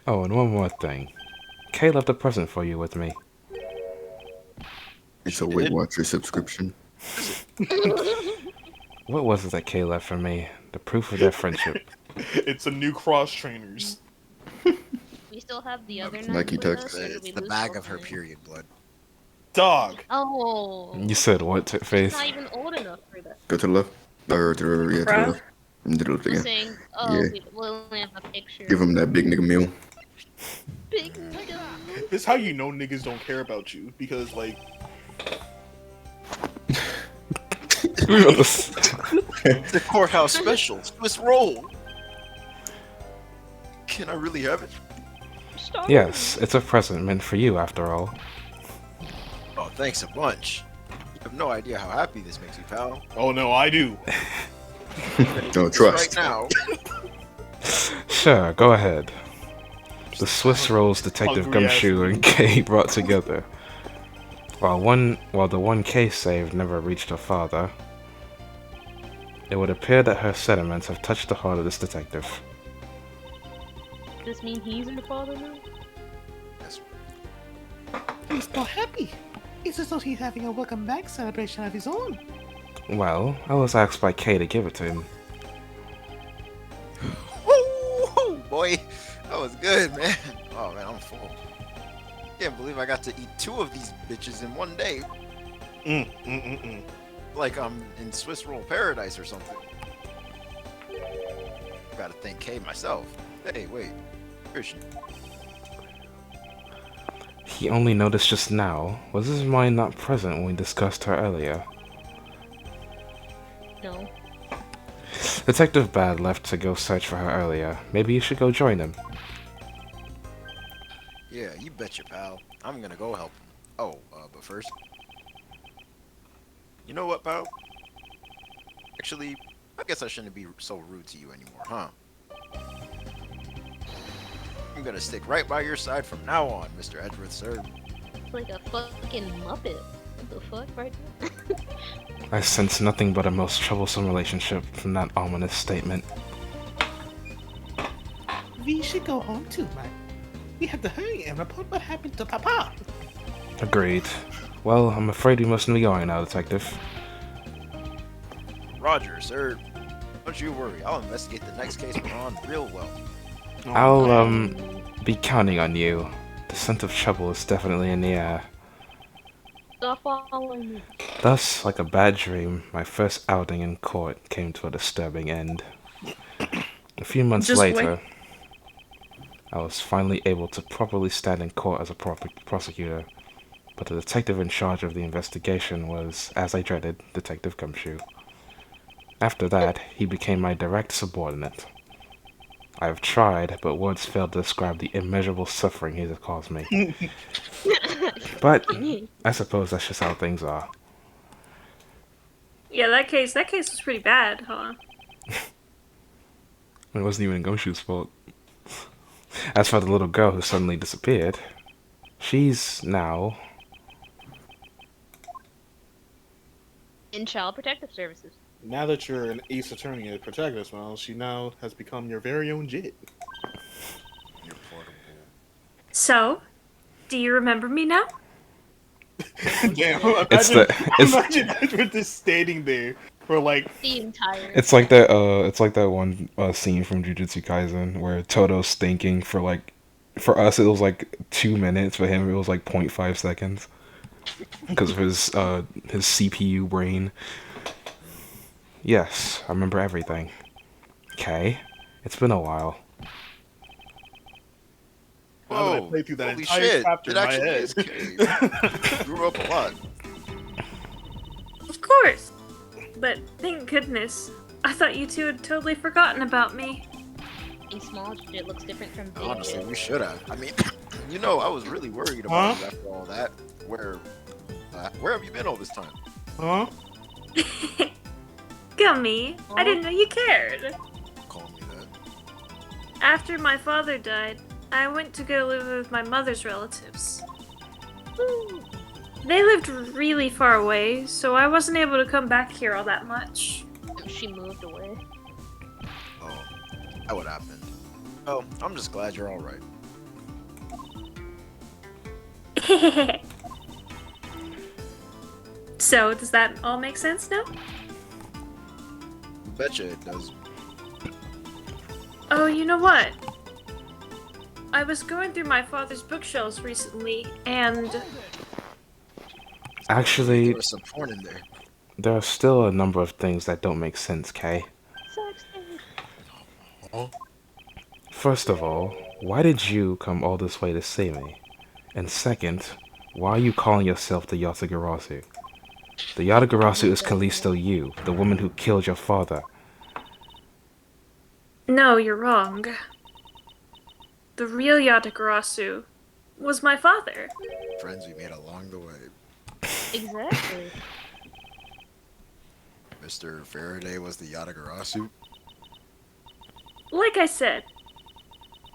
Oh, and one more thing. Kay left a present for you with me. It's a Weight Watcher subscription. What was it that Kay left for me? The proof of their friendship. It's a new cross trainers. We still have the other Nike nine with Tech. us, or did It's we the lose bag both of her them? period blood. Dog. Oh. You said what, She's Faith? not even old enough for that. Go to the left. Or to the, yeah, to the left. And to the left I'm again. saying, oh, Yeah. we only have a picture. Give him that big nigga meal. Big nigga. This is how you know niggas don't care about you. Because, like, The courthouse special. Swiss roll. Can I really have it? Stop. Yes, it's a present meant for you, after all. Oh, thanks a bunch. You have no idea how happy this makes me, pal. oh no, I do. Don't trust. Right now. Sure, go ahead. The Swiss rolls Detective Hungry ass Gumshoe and Kay brought together. While the one Kay saved never reached her father, it would appear that her sentiments have touched the heart of this detective. Does this mean he's her father now? Yes. He's so happy. It's as though he's having a welcome back celebration of his own. Well, I was asked by Kay to give it to him. Woo, boy, that was good, man. Oh man, I'm full. Can't believe I got to eat 2 of these bitches in one day. Like I'm in Swiss roll paradise or something. Gotta thank Kay myself. Hey, wait, where is she? He only noticed just now. Was his mind not present when we discussed her earlier? No. Detective Bad left to go search for her earlier. Maybe you should go join him. Yeah, you betcha, pal. I'm gonna go help him. Oh, but first, you know what, pal? Actually, I guess I shouldn't be so rude to you anymore, huh? I'm gonna stick right by your side from now on, Mr. Edgeworth, sir. Like a fucking Muppet. What the fuck, right now? I sense nothing but a most troublesome relationship from that ominous statement. We should go home too, man. We have to hurry and report what happened to Papa. Agreed. Well, I'm afraid we mustn't be going now, Detective. Roger, sir. Don't you worry. I'll investigate the next case we're on real well. I'll, be counting on you. The scent of trouble is definitely in the air. Stop following me. Thus, like a bad dream, my first outing in court came to a disturbing end. A few months Just later, I was finally able to properly stand in court as a prosecutor, but the detective in charge of the investigation was, as I dreaded, Detective Gumshoe. After that, he became my direct subordinate. I have tried, but words fail to describe the immeasurable suffering he has caused me. But I suppose that's just how things are. Yeah, that case was pretty bad, huh? It wasn't even Gumshoe's fault. As for the little girl who suddenly disappeared, she's now... In Child Protective Services. Now that you're an ace attorney at Protagonist, well, she now has become your very own Jit. You're portable. So, do you remember me now? Damn, It's imagine Edward just standing there for like... The entire. It's like that one scene from Jujutsu Kaisen where Toto's thinking for like, for us it was like 2 minutes, for him it was like 0.5 seconds. Because of his CPU brain. Yes, I remember everything. Okay, it's been a while. Now that I Whoa, played through that holy entire shit, chapter it in my actually head. is Kay. Grew up a lot. Of course. But thank goodness. I thought you two had totally forgotten about me. In small shit looks different from big Honestly, shit. we should have. I mean, you know, I was really worried about you after all that. Where have you been all this time? Huh? Gummy, I didn't know you cared. Call me that. After my father died, I went to go live with my mother's relatives. They lived really far away, so I wasn't able to come back here all that much. She moved away. Oh, that would happen. Oh, I'm just glad you're all right. So, does that all make sense now? Betcha it does. Oh, you know what? I was going through my father's bookshelves recently, and Actually, There's some porn in there. there are still a number of things that don't make sense, Kay. First of all, why did you come all this way to see me? And second, why are you calling yourself the Yatagarasu? The Yatagarasu is Callisto you, the woman who killed your father. no, you're wrong. The real Yatagarasu was my father. Friends we made along the way. Exactly. Mr. Faraday was the Yatagarasu. Like I said,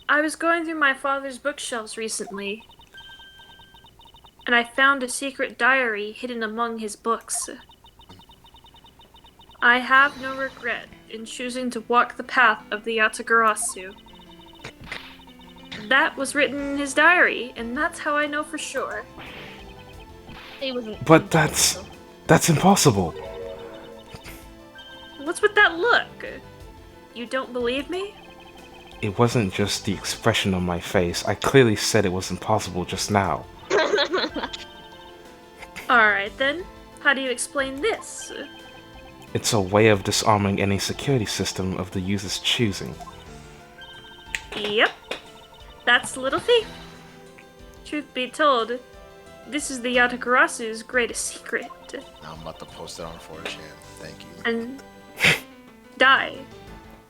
I was going through my father's bookshelves recently, and I found a secret diary hidden among his books. I have no regret in choosing to walk the path of the Yatagarasu. That was written in his diary, and that's how I know for sure. It wasn't. But that's impossible. What's with that look? You don't believe me? It wasn't just the expression on my face. I clearly said it was impossible just now. Alright then, how do you explain this? It's a way of disarming any security system of the user's choosing. Yep, that's the little thief. Truth be told, this is the Yatagarasu's greatest secret. Now I'm about to post it on 4chan. Thank you. And die.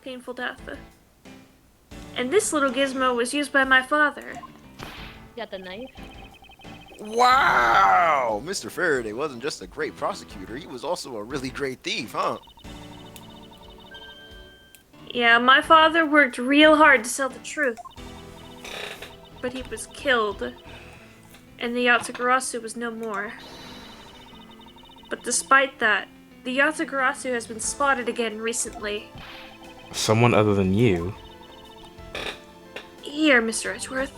Painful death. And this little gizmo was used by my father. Got the knife. Wow! Mr. Faraday wasn't just a great prosecutor, he was also a really great thief, huh? Yeah, my father worked real hard to sell the truth. But he was killed. And the Yatagarasu was no more. But despite that, the Yatagarasu has been spotted again recently. Someone other than you? Here, Mr. Edgeworth.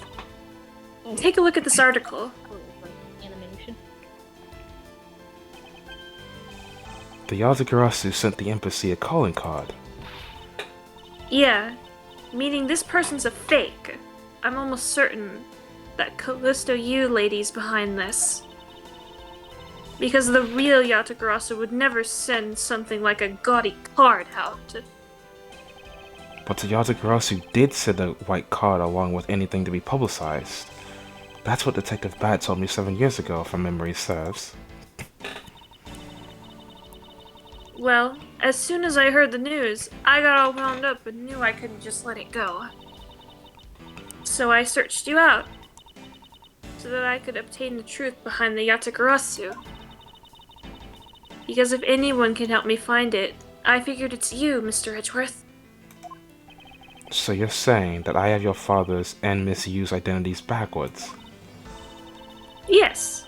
Take a look at this article. Animation. The Yatagarasu sent the embassy a calling card. Yeah, meaning this person's a fake. I'm almost certain that Callisto U lady's behind this. Because the real Yatagarasu would never send something like a gaudy card out. But the Yatagarasu did send a white card along with anything to be publicized. That's what Detective Bat told me 7 years ago, if my memory serves. Well, as soon as I heard the news, I got all wound up and knew I couldn't just let it go. So I searched you out, so that I could obtain the truth behind the Yatagarasu. Because if anyone can help me find it, I figured it's you, Mr. Edgeworth. So you're saying that I have your father's and Miss Yu's identities backwards? Yes,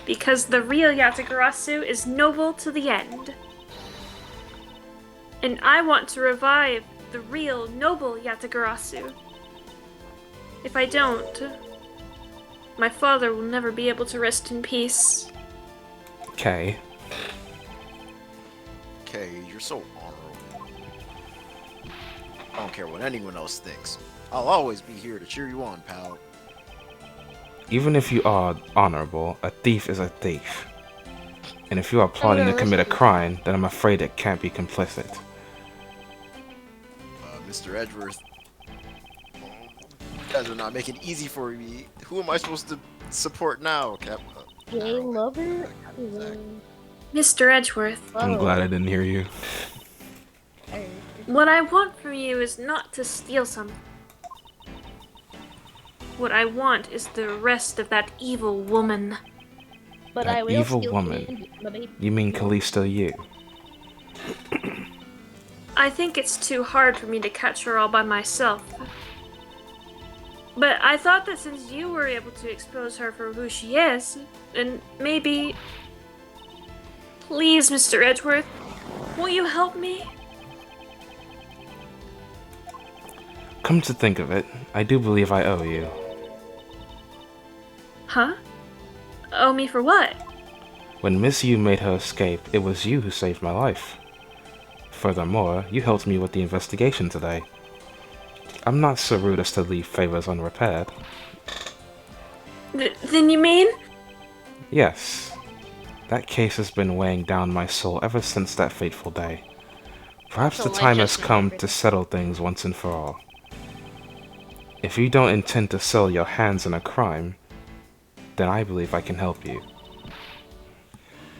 because the real Yatagarasu is noble to the end. And I want to revive the real noble Yatagarasu. If I don't, my father will never be able to rest in peace. Okay. Okay, you're so honorable. I don't care what anyone else thinks. I'll always be here to cheer you on, pal. Even if you are honorable, a thief is a thief. And if you are plotting to commit a crime, then I'm afraid it can't be complicit. Mr. Edgeworth, you guys are not making it easy for me. Who am I supposed to support now, Cap? Gay lover? Mr. Edgeworth, I'm glad I didn't hear you. what I want from you is not to steal something. What I want is the rest of that evil woman. But That I will evil steal woman. candy, my baby. You mean Callisto Yu? I think it's too hard for me to catch her all by myself. But I thought that since you were able to expose her for who she is, then maybe... Please, Mr. Edgeworth, won't you help me? Come to think of it, I do believe I owe you. Huh? Owe me for what? When Miss Yu made her escape, it was you who saved my life. Furthermore, you helped me with the investigation today. I'm not so rude as to leave favors unrepaired. Then you mean? Yes. That case has been weighing down my soul ever since that fateful day. Perhaps the time has come to settle things once and for all. If you don't intend to soil your hands in a crime, then I believe I can help you.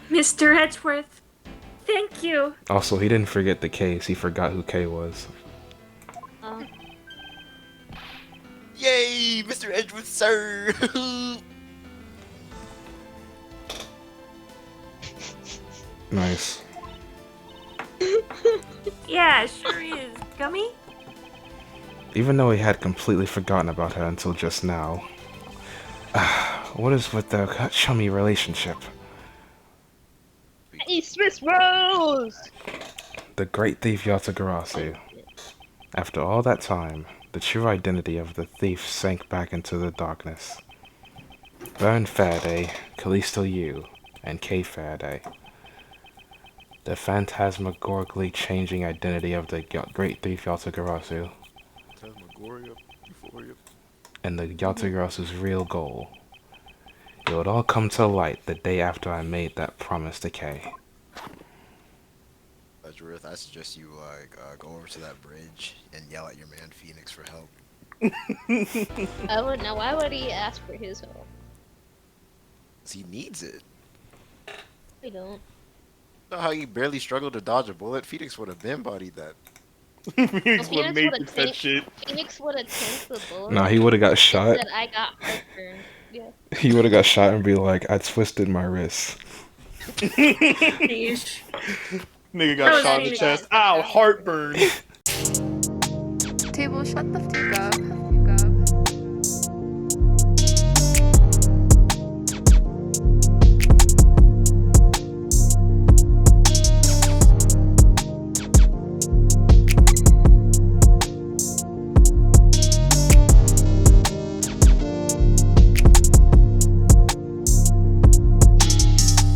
Mr. Edgeworth, thank you. Also, he didn't forget the case, he forgot who Kay was. Yay, Mr. Edgeworth, sir! Nice. Yeah, sure is. Gummy? even though he had completely forgotten about her until just now. What is with their chummy relationship? Hey, Swiss Rose! The great thief Yatagarasu. After all that time, the true identity of the thief sank back into the darkness. Vern Faraday, Callisto Yu, and Kay Faraday. The phantasmagorically changing identity of the great thief Yatagarasu. And the Yatagarasu's real goal. It would all come to light the day after I made that promise to Kay. Edgeworth, I suggest you go over to that bridge and yell at your man Phoenix for help. Why would he ask for his help? 'Cause he needs it. I don't. You know how he barely struggled to dodge a bullet? Phoenix would have been bodied that. Phoenix would have made would've that shit. Phoenix would have tanked the bullet. Nah, he would have got shot. Said, I got heartburn. Yeah. He would have got shot and be like, I twisted my wrist. Sheesh. Nigga got shot in the chest. Ow, heartburn. Table, shut the fuck up.